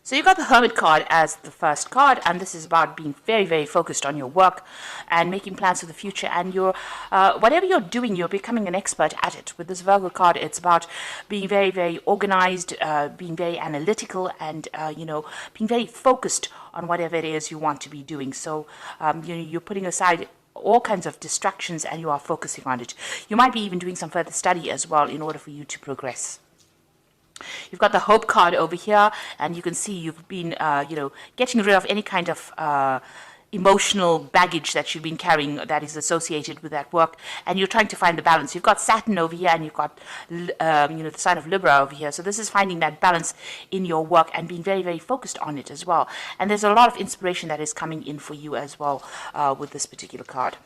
So you got the Hermit card as the first card, and this is about being very, very focused on your work and making plans for the future. And whatever you're doing, you're becoming an expert at it. With this Virgo card, it's about being very, very organized, being very analytical, and being very focused on whatever it is you want to be doing. So you're putting aside all kinds of distractions and you are focusing on it. You might be even doing some further study as well in order for you to progress. You've got the Hope card over here, and you can see you've been, getting rid of any kind of emotional baggage that you've been carrying that is associated with that work, and you're trying to find the balance. You've got Saturn over here, and you've got, the sign of Libra over here. So this is finding that balance in your work and being very, very focused on it as well. And there's a lot of inspiration that is coming in for you as well with this particular card.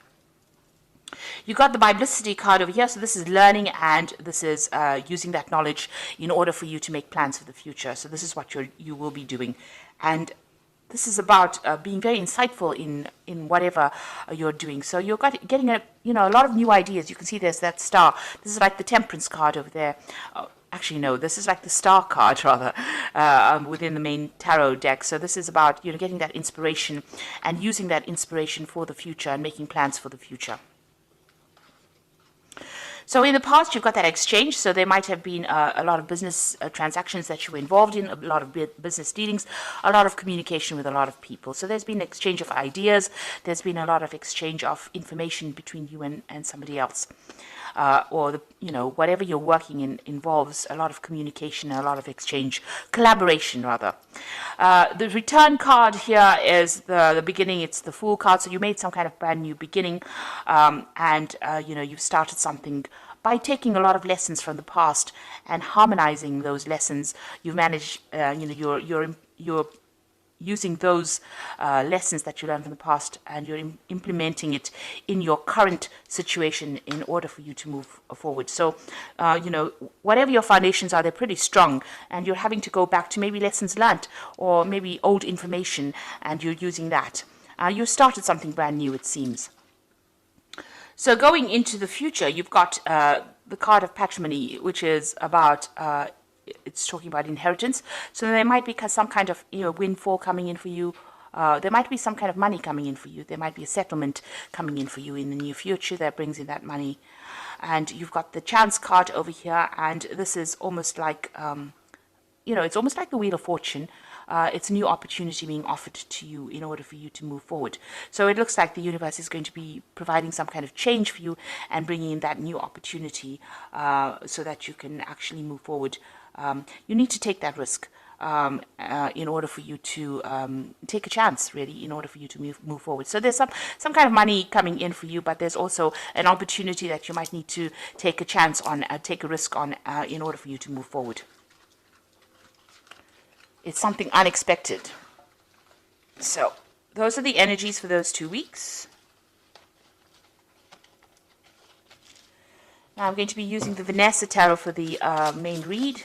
You got the Biblicity card over here, so this is learning, and this is using that knowledge in order for you to make plans for the future. So this is what you will be doing, and this is about being very insightful in whatever you're doing. So you're getting a lot of new ideas. You can see there's that star. This is like the Temperance card over there. Actually, no, this is like the Star card, rather, within the main tarot deck. So this is about getting that inspiration and using that inspiration for the future and making plans for the future. So in the past, you've got that exchange. So there might have been a lot of business transactions that you were involved in, a lot of business dealings, a lot of communication with a lot of people. So there's been an exchange of ideas. There's been a lot of exchange of information between you and somebody else. Whatever you're working in involves a lot of communication, a lot of exchange, collaboration rather. The Return card here is the beginning. It's the Fool card. So you made some kind of brand new beginning, you've started something by taking a lot of lessons from the past and harmonizing those lessons. You've managed, you're using those lessons that you learned from the past, and you're implementing it in your current situation in order for you to move forward. So, whatever your foundations are, they're pretty strong, and you're having to go back to maybe lessons learned or maybe old information, and you're using that. You started something brand new, it seems. So going into the future, you've got the card of Patrimony, which is about it's talking about inheritance. So there might be some kind of windfall coming in for you. There might be some kind of money coming in for you. There might be a settlement coming in for you in the near future that brings in that money. And you've got the Chance card over here, and this is almost like it's almost like the Wheel of Fortune. It's a new opportunity being offered to you in order for you to move forward. So it looks like the universe is going to be providing some kind of change for you and bringing in that new opportunity so that you can actually move forward. You need to take that risk in order for you to take a chance, really, in order for you to move forward. So there's some kind of money coming in for you, but there's also an opportunity that you might need to take a chance on, take a risk on in order for you to move forward. It's something unexpected. So those are the energies for those 2 weeks. Now I'm going to be using the Vanessa Tarot for the main read.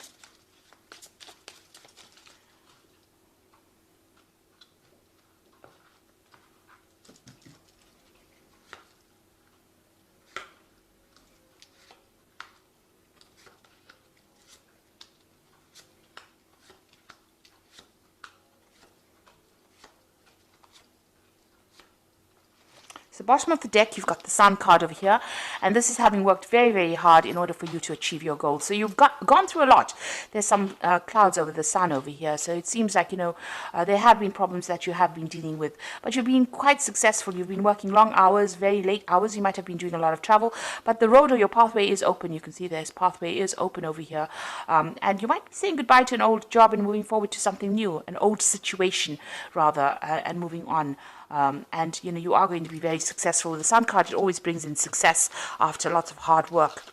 The bottom of the deck, you've got the Sun card over here, and this is having worked very, very hard in order for you to achieve your goals. So you've gone through a lot. There's some clouds over the Sun over here, so it seems like there have been problems that you have been dealing with, but you've been quite successful. You've been working long hours, very late hours. You might have been doing a lot of travel, but the road or your pathway is open. You can see this pathway is open over here, and you might be saying goodbye to an old job and moving forward to something new, an old situation rather, and moving on. You are going to be very successful. The Sun card, it always brings in success after lots of hard work.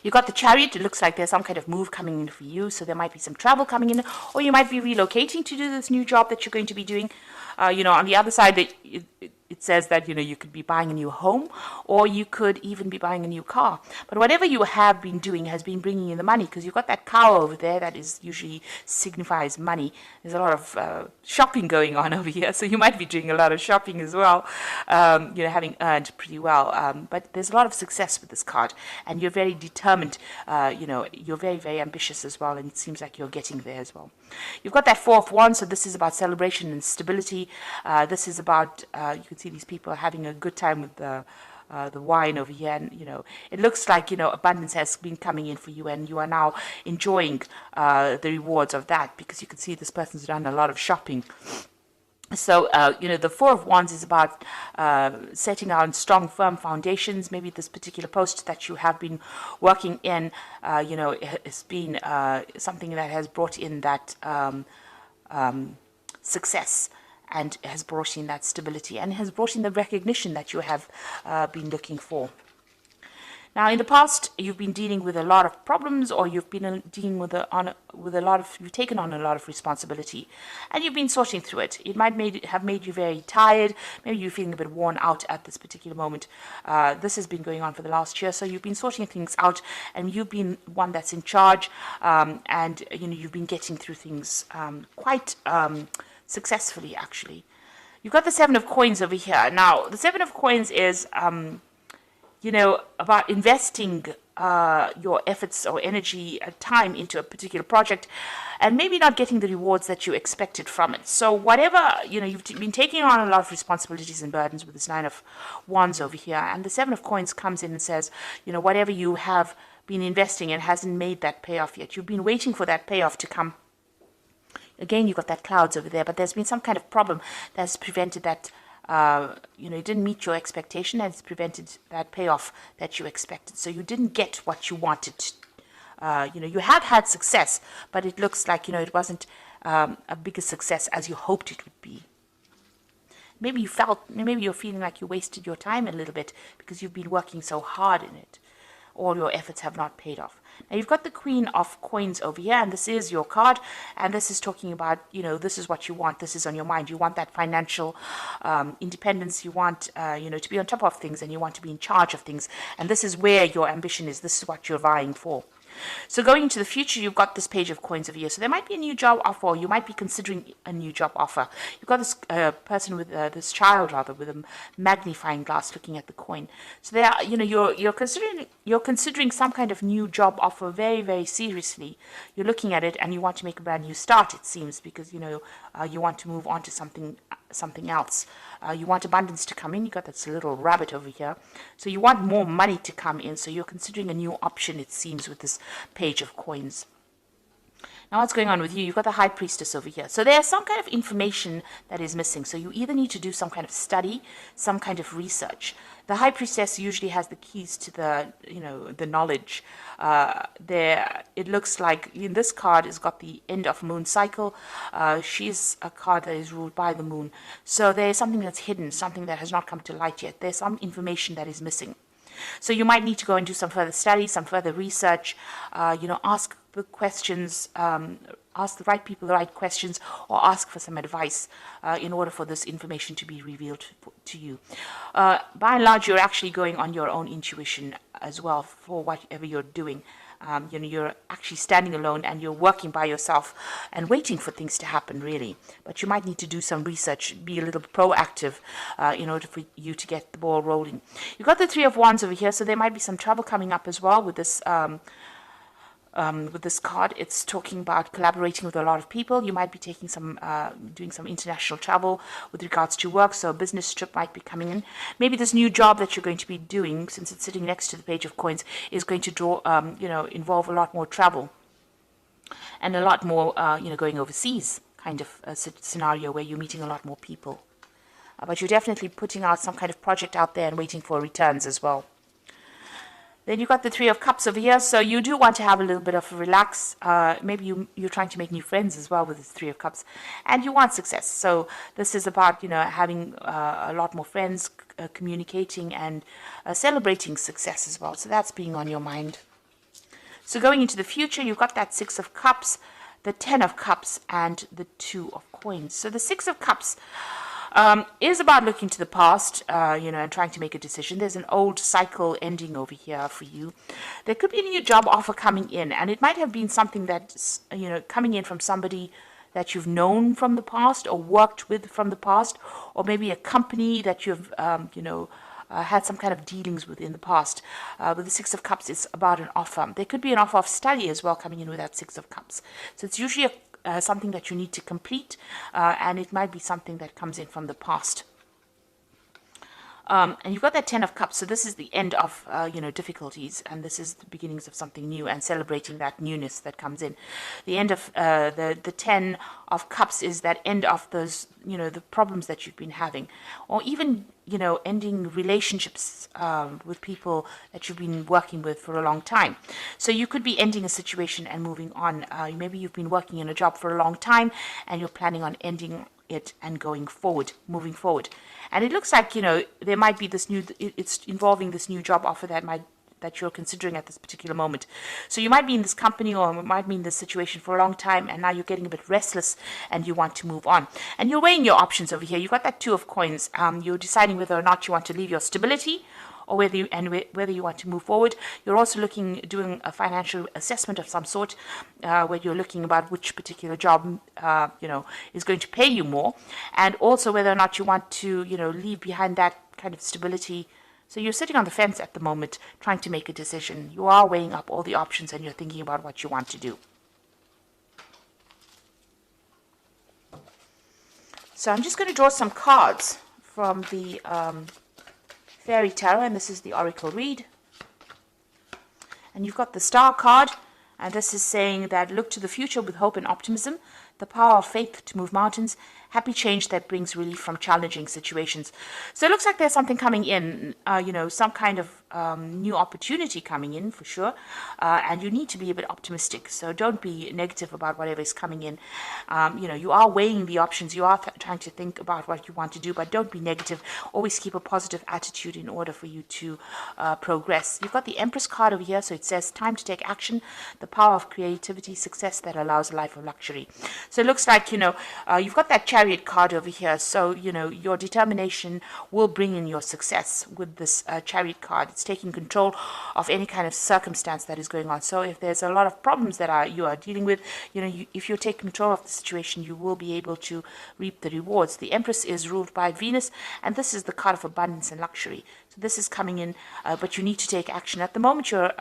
You got the Chariot. It looks like there's some kind of move coming in for you, so there might be some travel coming in, or you might be relocating to do this new job that you're going to be doing. On the other side, it it says that, you could be buying a new home, or you could even be buying a new car. But whatever you have been doing has been bringing in the money, because you've got that cow over there that is usually signifies money. There's a lot of shopping going on over here, so you might be doing a lot of shopping as well, having earned pretty well. But there's a lot of success with this card, and you're very determined. You're very, very ambitious as well, and it seems like you're getting there as well. You've got that Four of Wands, so this is about celebration and stability. This is about, you can see these people are having a good time with the wine over here, and it looks like abundance has been coming in for you, and you are now enjoying the rewards of that, because you can see this person's done a lot of shopping. So, the Four of Wands is about setting out strong, firm foundations. Maybe this particular post that you have been working in, it's been something that has brought in that success, and has brought in that stability, and has brought in the recognition that you have been looking for. Now, in the past, you've been dealing with a lot of problems, or you've been dealing with you've taken on a lot of responsibility, and you've been sorting through it. It might have made you very tired. Maybe you're feeling a bit worn out at this particular moment. This has been going on for the last year, so you've been sorting things out, and you've been one that's in charge, and you've been getting through things quite successfully, actually. You've got the Seven of Coins over here. Now, the Seven of Coins is about investing your efforts or energy, time into a particular project, and maybe not getting the rewards that you expected from it. So whatever, you've been taking on a lot of responsibilities and burdens with this Nine of Wands over here, and the Seven of Coins comes in and says, whatever you have been investing in hasn't made that payoff yet. You've been waiting for that payoff to come. Again, you've got that clouds over there, but there's been some kind of problem that's prevented that. It didn't meet your expectation, and it's prevented that payoff that you expected. So you didn't get what you wanted. You have had success, but it looks like, it wasn't a bigger success as you hoped it would be. Maybe you're feeling like you wasted your time a little bit because you've been working so hard in it. All your efforts have not paid off. Now, you've got the Queen of Coins over here, and this is your card, and this is talking about, this is what you want, this is on your mind. You want that financial independence, you want, to be on top of things, and you want to be in charge of things, and this is where your ambition is, this is what you're vying for. So going into the future, you've got this Page of Coins over here. So there might be a new job offer, or you might be considering a new job offer. You've got this person with this child, rather, with a magnifying glass looking at the coin. So there, you're considering some kind of new job offer very, very seriously. You're looking at it, and you want to make a brand new start, it seems, because you want to move on to something else. You want abundance to come in. You got this little rabbit over here. So you want more money to come in. So you're considering a new option, it seems, with this Page of Coins. Now, what's going on with you? You've got the High Priestess over here. So there's some kind of information that is missing. So you either need to do some kind of study, some kind of research. The High Priestess usually has the keys to the knowledge. It looks like in this card has got the end of moon cycle. She's a card that is ruled by the moon. So there's something that's hidden, something that has not come to light yet. There's some information that is missing. So you might need to go and do some further study, some further research, ask the questions, ask the right people the right questions, or ask for some advice in order for this information to be revealed to you. By and large, you're actually going on your own intuition as well for whatever you're doing. You're actually standing alone, and you're working by yourself and waiting for things to happen, really. But you might need to do some research, be a little proactive in order for you to get the ball rolling. You've got the Three of Wands over here, so there might be some trouble coming up as well with this card. It's talking about collaborating with a lot of people. You might be taking doing some international travel with regards to work, so a business trip might be coming in. Maybe this new job that you're going to be doing, since it's sitting next to the Page of Coins, is going to involve a lot more travel and a lot more, going overseas kind of a scenario where you're meeting a lot more people. But you're definitely putting out some kind of project out there and waiting for returns as well. Then you've got the Three of Cups over here, so you do want to have a little bit of a relax. Maybe you're trying to make new friends as well with the Three of Cups, and you want success. So this is about, having a lot more friends, communicating, and celebrating success as well. So that's being on your mind. So going into the future, you've got that Six of Cups, the Ten of Cups, and the Two of Coins. So the Six of Cups, Is about looking to the past, and trying to make a decision. There's an old cycle ending over here for you. There could be a new job offer coming in, and it might have been something that's, coming in from somebody that you've known from the past or worked with from the past, or maybe a company that you've, had some kind of dealings with in the past. With the Six of Cups, it's about an offer. There could be an offer of study as well coming in with that Six of Cups. So it's usually something that you need to complete, and it might be something that comes in from the past. And you've got that Ten of Cups, so this is the end of, difficulties, and this is the beginnings of something new and celebrating that newness that comes in. The end of the Ten of Cups is that end of those, the problems that you've been having, or even, ending relationships with people that you've been working with for a long time. So you could be ending a situation and moving on. Maybe you've been working in a job for a long time, and you're planning on ending it and moving forward. And it looks like, there might be it's involving this new job offer that you're considering at this particular moment. So you might be in this company or might be in this situation for a long time, and now you're getting a bit restless and you want to move on. And you're weighing your options over here. You've got that Two of Coins. You're deciding whether or not you want to leave your stability, or whether you want to move forward. You're also doing a financial assessment of some sort, where you're looking about which particular job, is going to pay you more, and also whether or not you want to, leave behind that kind of stability. So you're sitting on the fence at the moment, trying to make a decision. You are weighing up all the options, and you're thinking about what you want to do. So I'm just going to draw some cards from the Fairy Tarot, and this is the Oracle read. And you've got the Star card, and this is saying that look to the future with hope and optimism, the power of faith to move mountains, happy change that brings relief from challenging situations. So it looks like there's something coming in, some kind of new opportunity coming in for sure, and you need to be a bit optimistic. So don't be negative about whatever is coming in. You are weighing the options. You are trying to think about what you want to do, but don't be negative. Always keep a positive attitude in order for you to progress. You've got the Empress card over here, so it says time to take action, the power of creativity, success that allows a life of luxury. So it looks like, you've got that Chariot card over here. So, your determination will bring in your success with this Chariot card. It's taking control of any kind of circumstance that is going on. So if there's a lot of problems that you are dealing with, if you take control of the situation, you will be able to reap the rewards. The Empress is ruled by Venus, and this is the card of abundance and luxury. So this is coming in, but you need to take action. At the moment, you're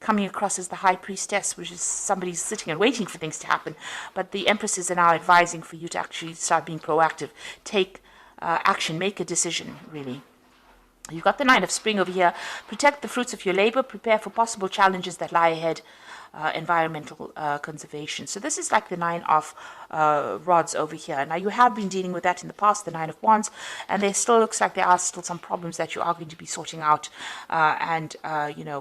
coming across as the High Priestess, which is somebody sitting and waiting for things to happen. But the Empress is now advising for you to actually start being proactive. Take action, make a decision, really. You've got the Nine of Spring over here. Protect the fruits of your labor. Prepare for possible challenges that lie ahead. Environmental conservation. So this is like the Nine of Rods over here. Now you have been dealing with that in the past, the Nine of Wands, and there still looks like there are still some problems that you are going to be sorting out.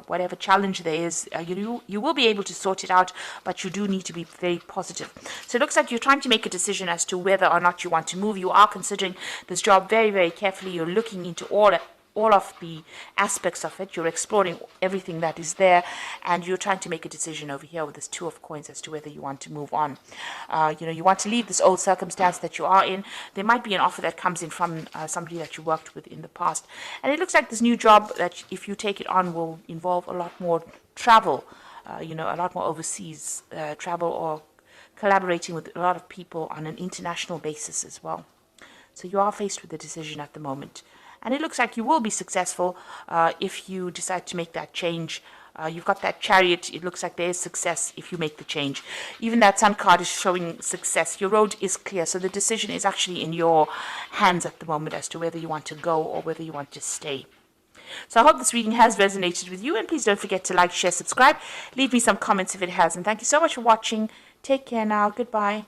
Whatever challenge there is, you will be able to sort it out, but you do need to be very positive. So it looks like you're trying to make a decision as to whether or not you want to move. You are considering this job very, very carefully. You're looking into all of the aspects of it. You're exploring everything that is there, and you're trying to make a decision over here with this Two of Coins as to whether you want to move on. You want to leave this old circumstance that you are in. There might be an offer that comes in from somebody that you worked with in the past, and it looks like this new job that if you take it on will involve a lot more travel, a lot more overseas travel, or collaborating with a lot of people on an international basis as well. So you are faced with a decision at the moment. And it looks like you will be successful if you decide to make that change. You've got that Chariot. It looks like there is success if you make the change. Even that Sun card is showing success. Your road is clear. So the decision is actually in your hands at the moment as to whether you want to go or whether you want to stay. So I hope this reading has resonated with you. And please don't forget to like, share, subscribe. Leave me some comments if it has. And thank you so much for watching. Take care now. Goodbye.